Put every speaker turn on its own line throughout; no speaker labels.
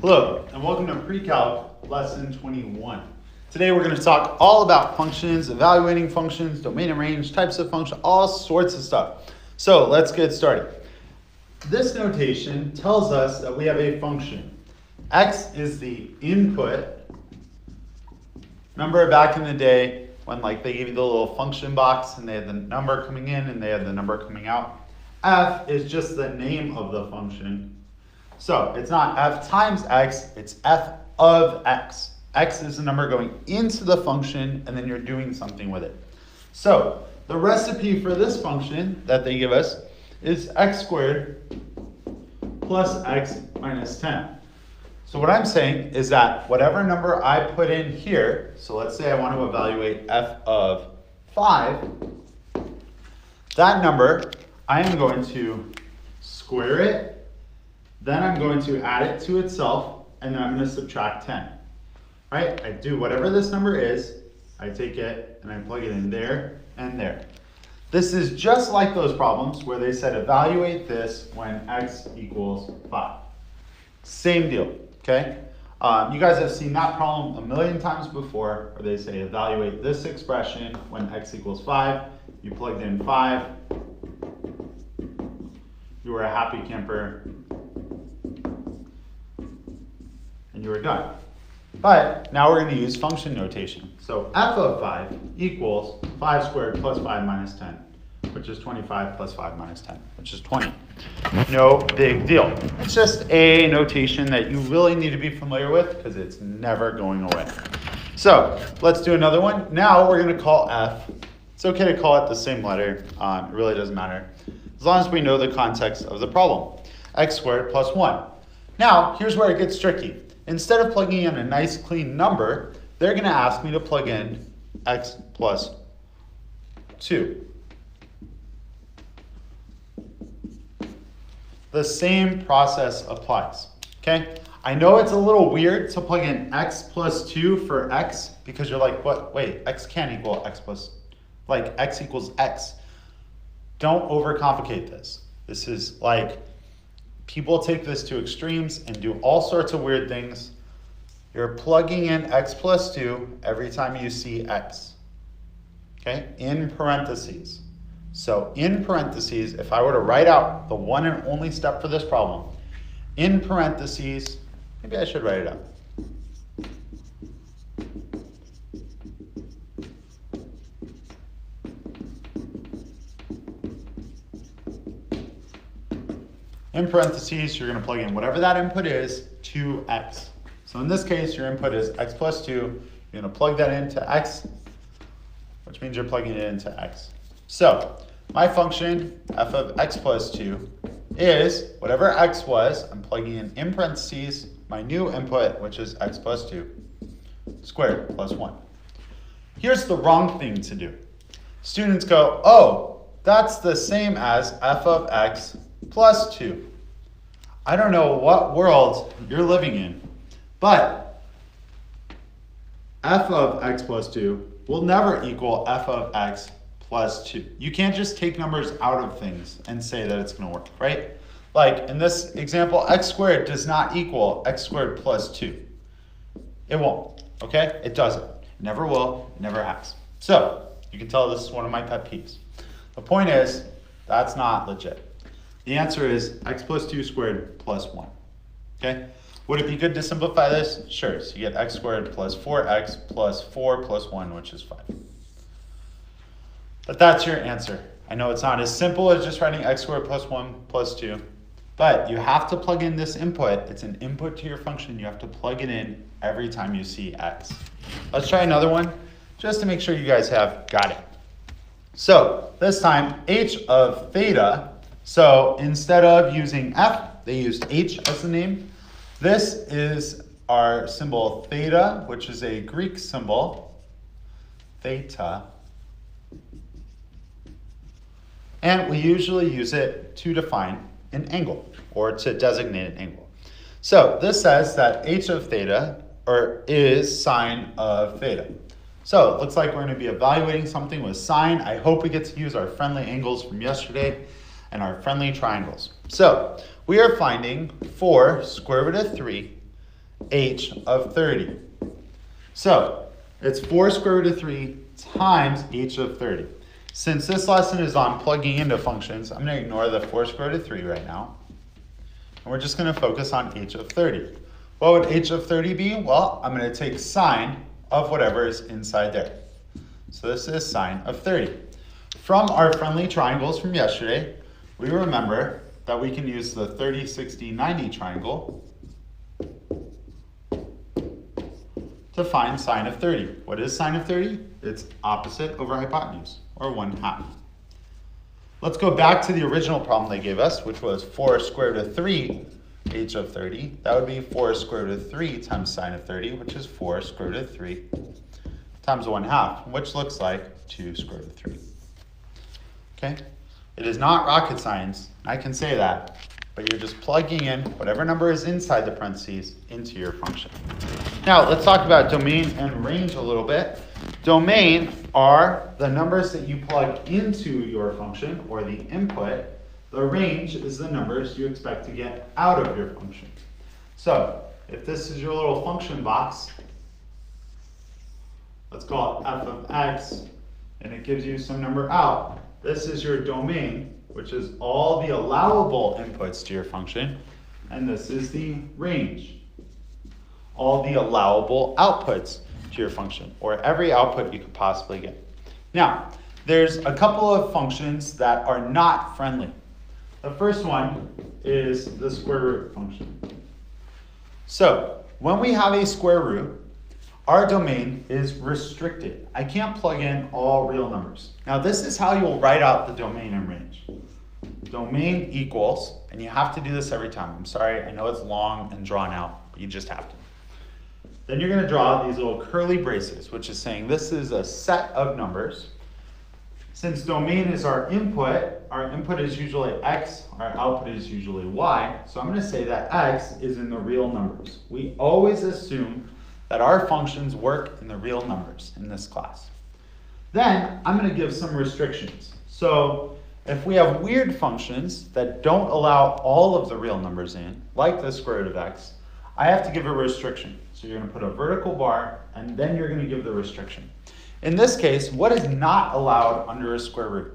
Hello, and welcome to PreCalc Lesson 21. Today we're going to talk all about functions, evaluating functions, domain and range, types of functions, all sorts of stuff. So let's get started. This notation tells us that we have a function. X is the input. Remember back in the day when they gave you the little function box and they had the number coming in and they had the number coming out? F is just the name of the function. So it's not f times x, it's f of x. X is the number going into the function and then you're doing something with it. So the recipe for this function that they give us is x squared plus x minus 10. So what I'm saying is that whatever number I put in here, so let's say I want to evaluate f of 5, that number I am going to square it. Then I'm going to add it to itself, and then I'm going to subtract 10. Right? I do whatever this number is, I take it, and I plug it in there and there. This is just like those problems where they said evaluate this when x equals 5. Same deal, okay? You guys have seen that problem a million times before, where they say evaluate this expression when x equals 5. You plugged in 5. You were a happy camper. And you are done. But now we're going to use function notation. So f of 5 equals 5 squared plus 5 minus 10, which is 25 plus 5 minus 10, which is 20. No big deal. It's just a notation that you really need to be familiar with because it's never going away. So let's do another one. Now we're going to call f. It's okay to call it the same letter. It really doesn't matter. As long as we know the context of the problem. X squared plus 1. Now, here's where it gets tricky. Instead of plugging in a nice clean number, they're going to ask me to plug in x plus 2. The same process applies, okay? I know it's a little weird to plug in x plus 2 for x because you're like, what? Wait, x can't equal x plus, x equals x. Don't overcomplicate this. This is people take this to extremes and do all sorts of weird things. You're plugging in x plus 2 every time you see x, okay, in parentheses. So in parentheses, if I were to write out the one and only step for this problem, in parentheses, maybe I should write it out. In parentheses, you're going to plug in whatever that input is to x. So in this case, your input is x plus 2. You're going to plug that into x, which means you're plugging it into x. So my function, f of x plus 2, is whatever x was, I'm plugging in parentheses, my new input, which is x plus 2, squared plus 1. Here's the wrong thing to do. Students go, oh, that's the same as f of x plus 2. I don't know what world you're living in, but f of x plus 2 will never equal f of x plus 2. You can't just take numbers out of things and say that it's going to work, right? Like in this example, x squared does not equal x squared plus 2. It won't, okay? It doesn't. It never will, it never has. So you can tell this is one of my pet peeves. The point is, that's not legit. The answer is x plus 2 squared plus 1, okay? Would it be good to simplify this? Sure, so you get x squared plus 4x plus 4 plus 1, which is 5. But that's your answer. I know it's not as simple as just writing x squared plus 1 plus 2, but you have to plug in this input. It's an input to your function. You have to plug it in every time you see x. Let's try another one just to make sure you guys have got it. So this time, h of theta. So instead of using f, they used h as the name. This is our symbol theta, which is a Greek symbol, theta. And we usually use it to define an angle or to designate an angle. So this says that h of theta is sine of theta. So it looks like we're going to be evaluating something with sine. I hope we get to use our friendly angles from yesterday and our friendly triangles. So we are finding for square root of 3 h of 30. So it's 4 square root of 3 times h of 30. Since this lesson is on plugging into functions, I'm going to ignore the 4 square root of 3 right now. And we're just going to focus on h of 30. What would h of 30 be? Well, I'm going to take sine of whatever is inside there. So this is sine of 30. From our friendly triangles from yesterday, we remember that we can use the 30, 60, 90 triangle to find sine of 30. What is sine of 30? It's opposite over hypotenuse, or 1/2. Let's go back to the original problem they gave us, which was 4 square root of 3 h of 30. That would be 4 square root of 3 times sine of 30, which is 4 square root of 3 times 1/2, which looks like 2 square root of 3. Okay? It is not rocket science, I can say that, but you're just plugging in whatever number is inside the parentheses into your function. Now, let's talk about domain and range a little bit. Domain are the numbers that you plug into your function, or the input. The range is the numbers you expect to get out of your function. So, if this is your little function box, let's call it f of x, and it gives you some number out. This is your domain, which is all the allowable inputs to your function, and this is the range, all the allowable outputs to your function, or every output you could possibly get. Now, there's a couple of functions that are not friendly. The first one is the square root function. So, when we have a square root, our domain is restricted. I can't plug in all real numbers. Now, this is how you'll write out the domain and range. Domain equals, and you have to do this every time. I'm sorry, I know it's long and drawn out, but you just have to. Then you're going to draw these little curly braces, which is saying this is a set of numbers. Since domain is our input is usually x, our output is usually y, so I'm going to say that x is in the real numbers. We always assume that our functions work in the real numbers in this class. Then I'm going to give some restrictions. So if we have weird functions that don't allow all of the real numbers in, like the square root of x, I have to give a restriction. So you're going to put a vertical bar, and then you're going to give the restriction. In this case, what is not allowed under a square root?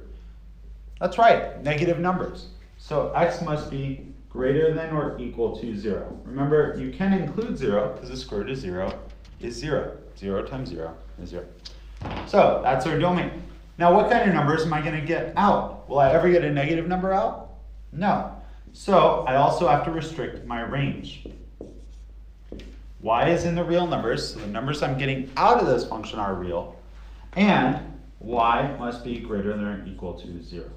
That's right, negative numbers. So x must be greater than or equal to 0. Remember, you can include 0 because the square root of 0 is 0. 0 times 0 is 0. So that's our domain. Now, what kind of numbers am I going to get out? Will I ever get a negative number out? No. So I also have to restrict my range. Y is in the real numbers, so the numbers I'm getting out of this function are real. And y must be greater than or equal to 0.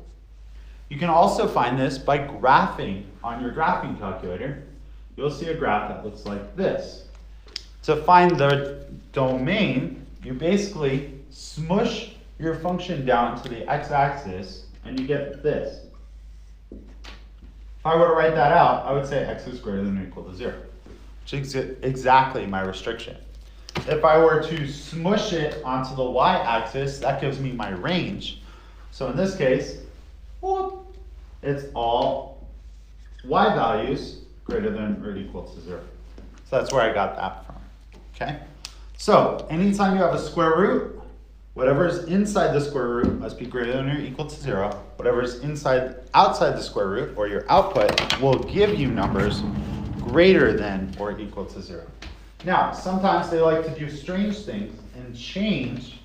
You can also find this by graphing on your graphing calculator. You'll see a graph that looks like this. To find the domain, you basically smush your function down to the x-axis, and you get this. If I were to write that out, I would say x is greater than or equal to 0, which is exactly my restriction. If I were to smush it onto the y-axis, that gives me my range. So in this case, it's all y values greater than or equal to 0. So that's where I got that from. Okay? So anytime you have a square root, whatever is inside the square root must be greater than or equal to 0. Whatever is outside the square root, or your output, will give you numbers greater than or equal to 0. Now, sometimes they like to do strange things and change,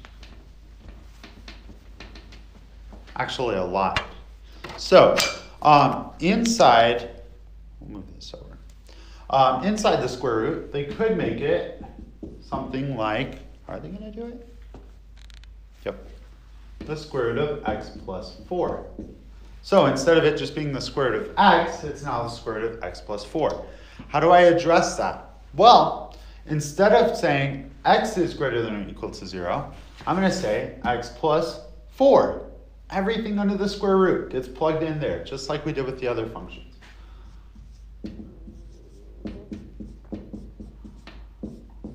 actually a lot. So, inside, we'll move this over. Inside the square root, they could make it something like, are they going to do it? Yep. The square root of x plus 4. So instead of it just being the square root of x, it's now the square root of x plus 4. How do I address that? Well, instead of saying x is greater than or equal to 0, I'm going to say x plus 4. Everything under the square root gets plugged in there, just like we did with the other functions.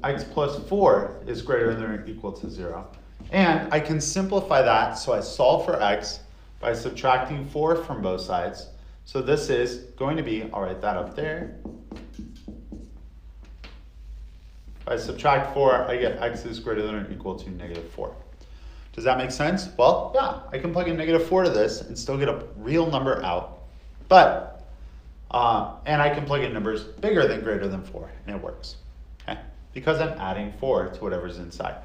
X plus 4 is greater than or equal to 0. And I can simplify that, so I solve for x by subtracting 4 from both sides. So this is going to be, I'll write that up there, If I subtract 4, I get x is greater than or equal to negative 4. Does that make sense? Well, yeah, I can plug in negative 4 to this and still get a real number out. But, and I can plug in numbers bigger than greater than 4, and it works. Okay? Because I'm adding 4 to whatever's inside.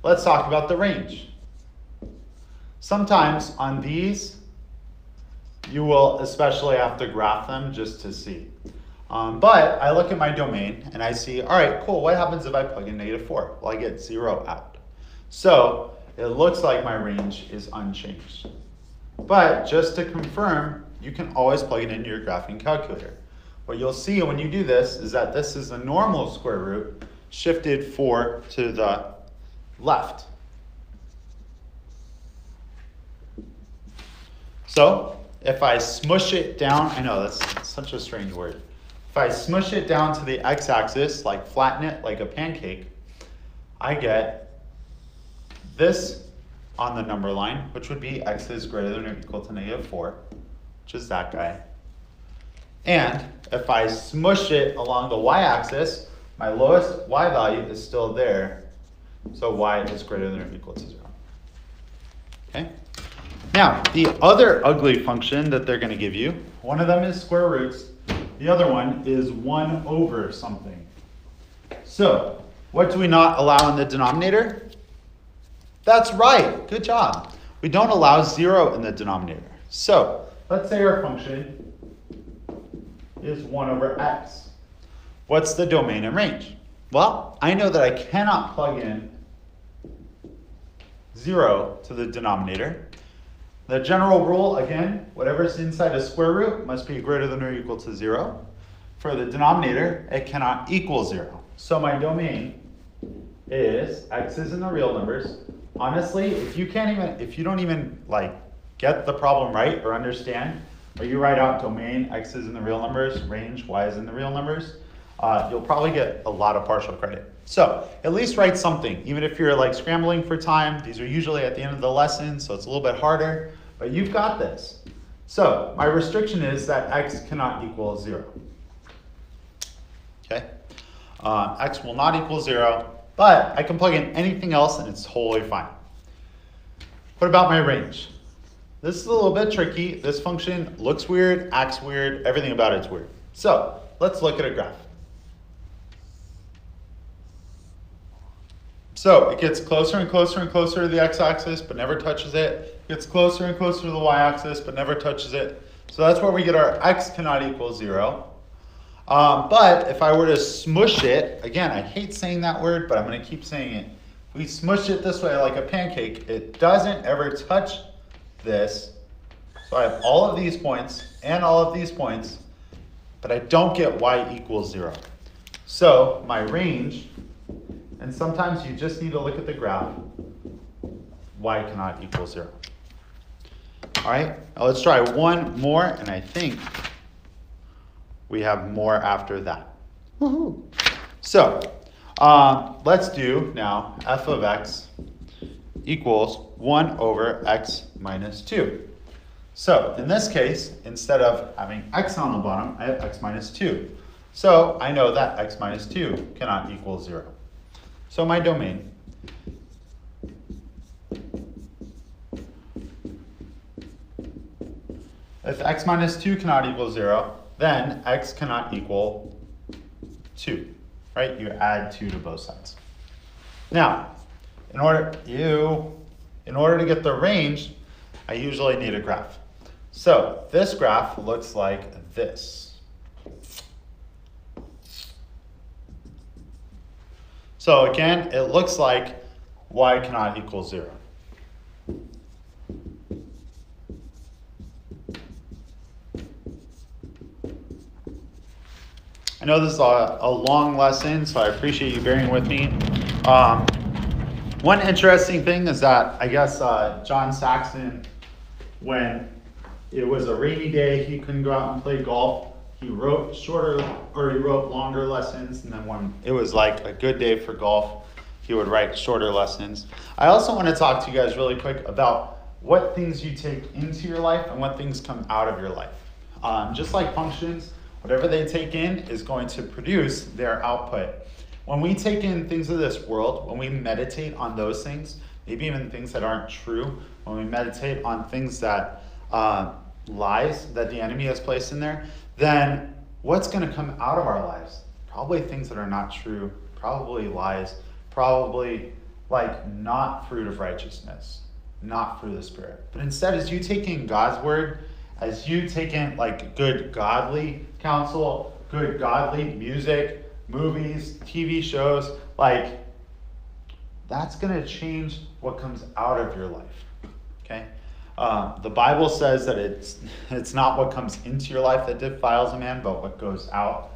Let's talk about the range. Sometimes on these, you will especially have to graph them just to see. But I look at my domain and I see, all right, cool, what happens if I plug in negative 4? Well, I get 0 out. So it looks like my range is unchanged. But just to confirm, you can always plug it into your graphing calculator. What you'll see when you do this is that this is a normal square root shifted 4 to the left. So if I smush it down, I know that's such a strange word. If I smush it down to the x-axis, like flatten it like a pancake, I get this on the number line, which would be x is greater than or equal to negative 4, which is that guy. And if I smush it along the y-axis, my lowest y value is still there, so y is greater than or equal to 0. Okay? Now, the other ugly function that they're going to give you, one of them is square roots, the other one is 1 over something. So, what do we not allow in the denominator? That's right, good job. We don't allow 0 in the denominator. So, let's say our function is 1 over x. What's the domain and range? Well, I know that I cannot plug in 0 to the denominator. The general rule, again, whatever's inside a square root must be greater than or equal to 0. For the denominator, it cannot equal 0. So my domain is x is in the real numbers. Honestly, if you don't even like get the problem right or understand, or you write out domain, x is in the real numbers, range, y is in the real numbers, you'll probably get a lot of partial credit. So at least write something, even if you're like scrambling for time. These are usually at the end of the lesson, so it's a little bit harder, but you've got this. So my restriction is that x cannot equal 0. Okay, x will not equal 0, but I can plug in anything else and it's totally fine. What about my range? This is a little bit tricky. This function looks weird, acts weird, everything about it's weird. So let's look at a graph. So it gets closer and closer and closer to the x-axis, but never touches it. It gets closer and closer to the y-axis, but never touches it. So that's where we get our x cannot equal 0. But if I were to smush it, again, I hate saying that word, but I'm going to keep saying it. If we smush it this way like a pancake, it doesn't ever touch this. So I have all of these points and all of these points, but I don't get y equals 0. So my range, and sometimes you just need to look at the graph, y cannot equal 0. All right, now let's try one more, and I think we have more after that. Woohoo! So let's do now f of x equals 1 over x minus 2. So in this case, instead of having x on the bottom, I have x minus 2. So I know that x minus 2 cannot equal 0. So my domain if x minus 2 cannot equal 0, then x cannot equal 2, right? You add 2 to both sides. Now, in order to get the range, I usually need a graph. So this graph looks like this. So again, it looks like y cannot equal 0. I know this is a long lesson, so I appreciate you bearing with me. One interesting thing is that I guess John Saxon, when it was a rainy day, he couldn't go out and play golf. He wrote longer lessons, and then when it was like a good day for golf, he would write shorter lessons. I also want to talk to you guys really quick about what things you take into your life and what things come out of your life. Just like functions, whatever they take in is going to produce their output. when we take in things of this world, when we meditate on those things, maybe even things that aren't true, when we meditate on things that lies that the enemy has placed in there, then what's going to come out of our lives? Probably things that are not true, probably lies, probably like not fruit of righteousness, not fruit of the Spirit. But instead, as you take in God's word, as you take in like good godly counsel, good godly music, movies, TV shows, like that's going to change what comes out of your life. Okay? The Bible says that it's not what comes into your life that defiles a man, but what goes out.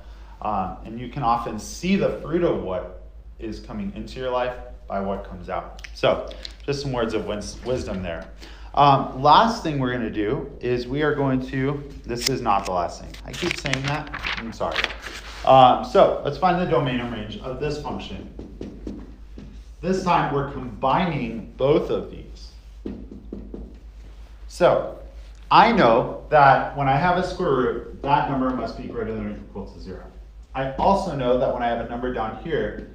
And you can often see the fruit of what is coming into your life by what comes out. So, just some words of wisdom there. Last thing we're going to do is we are going to, this is not the last thing. I keep saying that. I'm sorry. So, let's find the domain and range of this function. This time we're combining both of these. So, I know that when I have a square root, that number must be greater than or equal to 0. I also know that when I have a number down here,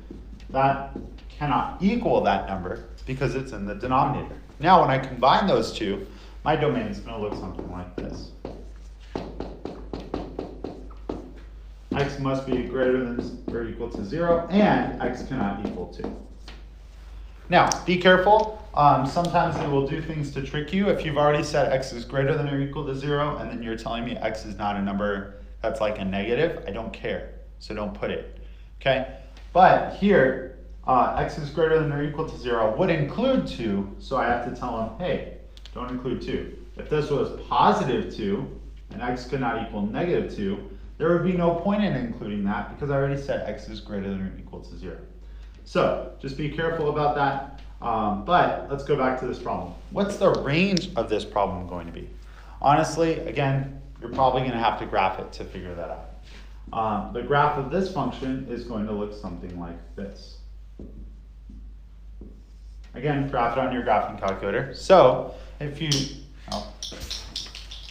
that cannot equal that number because it's in the denominator. Now, when I combine those two, my domain is going to look something like this. X must be greater than or equal to 0, and x cannot equal 2. Now, be careful. Sometimes it will do things to trick you. If you've already said x is greater than or equal to 0, and then you're telling me x is not a number that's like a negative, I don't care. So don't put it. Okay? But here, x is greater than or equal to 0 would include 2, so I have to tell them, hey, don't include 2. If this was positive 2, and x could not equal negative 2, there would be no point in including that because I already said x is greater than or equal to 0. So just be careful about that. But let's go back to this problem. What's the range of this problem going to be? Honestly, again, you're probably going to have to graph it to figure that out. The graph of this function is going to look something like this. Again, graph it on your graphing calculator. So if you,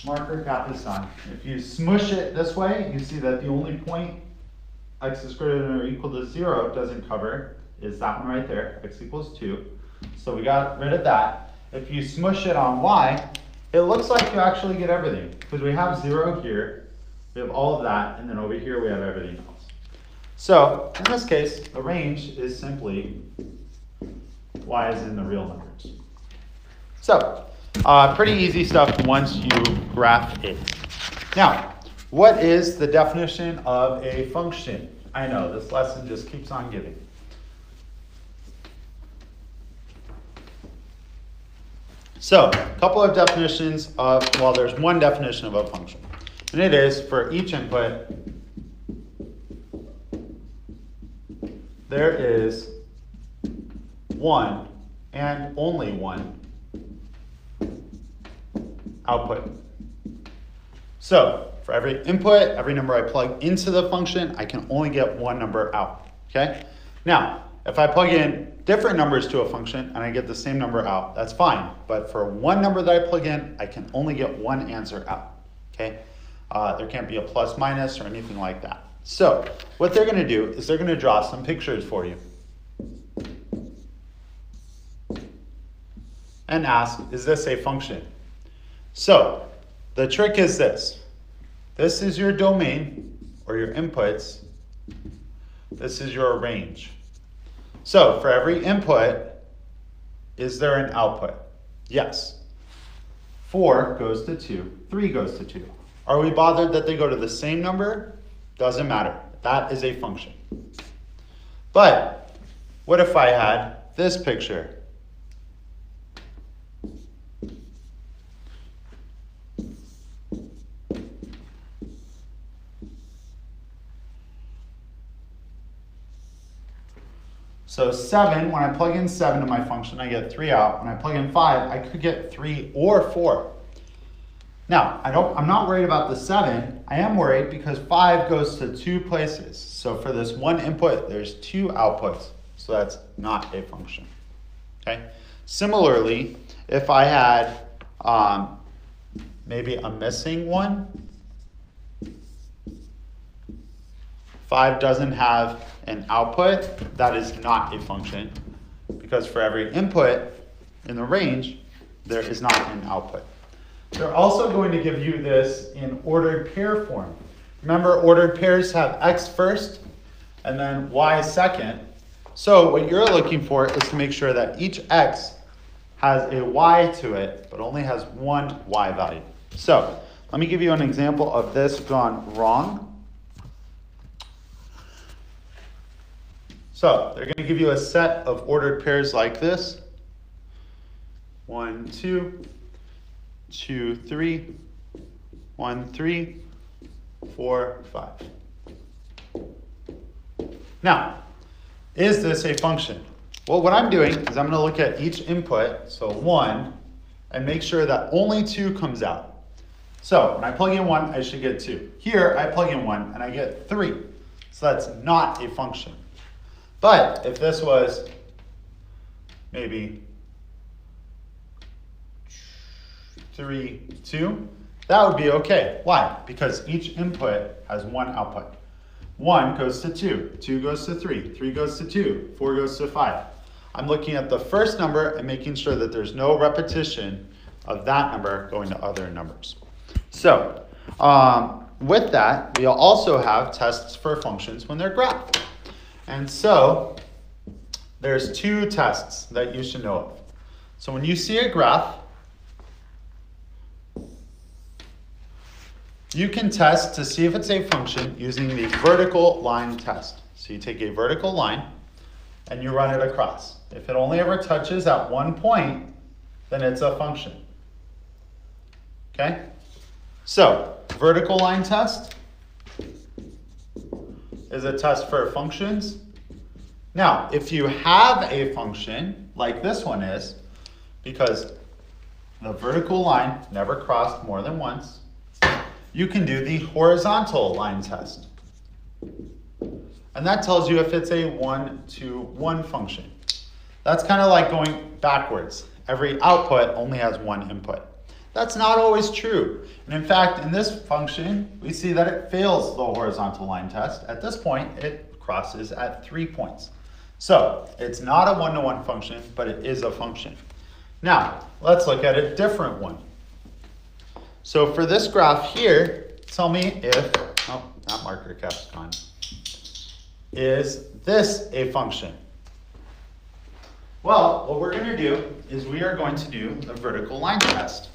marker, got this on. If you smush it this way, you see that the only point x is greater than or equal to 0 doesn't cover is that one right there, x equals 2. So we got rid of that. If you smush it on y, it looks like you actually get everything because we have 0 here, we have all of that, and then over here we have everything else. So in this case, the range is simply y is in the real numbers. So pretty easy stuff once you graph it. Now, what is the definition of a function? I know, this lesson just keeps on giving. So, a couple of definitions of, well, there's one definition of a function. And it is, for each input, there is one and only one output. So, for every input, every number I plug into the function, I can only get one number out, okay? Now, if I plug in different numbers to a function and I get the same number out, that's fine. But for one number that I plug in, I can only get one answer out, okay? There can't be a plus minus or anything like that. So, what they're gonna do is they're gonna draw some pictures for you. And ask, is this a function? So, the trick is this. This is your domain, or your inputs. This is your range. So, for every input, is there an output? Yes. 4 goes to 2, 3 goes to 2. Are we bothered that they go to the same number? Doesn't matter. That is a function. But, what if I had this picture? So 7, when I plug in 7 to my function, I get 3 out. When I plug in 5, I could get 3 or 4. Now, I'm not worried about the 7. I am worried because 5 goes to 2 places. So for this one input, there's 2 outputs. So that's not a function. Okay. Similarly, if I had maybe a missing one, 5 doesn't have an output, that is not a function, because for every input in the range, there is not an output. They're also going to give you this in ordered pair form. Remember, ordered pairs have x first and then y second. So what you're looking for is to make sure that each x has a y to it, but only has one y value. So let me give you an example of this gone wrong. So they're going to give you a set of ordered pairs like this. 1, 2, 2, 3, 1, 3, 4, 5. Now, is this a function? Well, what I'm doing is I'm going to look at each input, so 1, and make sure that only 2 comes out. So when I plug in 1, I should get 2. Here, I plug in 1, and I get 3. So that's not a function. But if this was maybe 3, 2, that would be okay. Why? Because each input has one output. 1 goes to 2, 2 goes to 3, 3 goes to 2, 4 goes to 5. I'm looking at the first number and making sure that there's no repetition of that number going to other numbers. So with that, we'll also have tests for functions when they're graphed. And so there's 2 tests that you should know of. So when you see a graph, you can test to see if it's a function using the vertical line test. So you take a vertical line and you run it across. If it only ever touches at one point, then it's a function. Okay? So, vertical line test is a test for functions. Now, if you have a function, like this one is, because the vertical line never crossed more than once, you can do the horizontal line test. And that tells you if it's a 1-to-1 function. That's kind of like going backwards. Every output only has one input. That's not always true. And in fact, in this function, we see that it fails the horizontal line test. At this point, it crosses at 3 points. So it's not a 1-to-1 function, but it is a function. Now, let's look at a different one. So for this graph here, tell me if, oh, that marker cap's gone. Is this a function? Well, what we're going to do is we are going to do the vertical line test.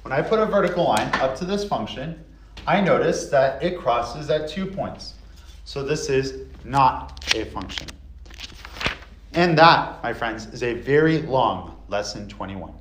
When I put a vertical line up to this function, I notice that it crosses at 2 points. So this is not a function. And that, my friends, is a very long lesson 21.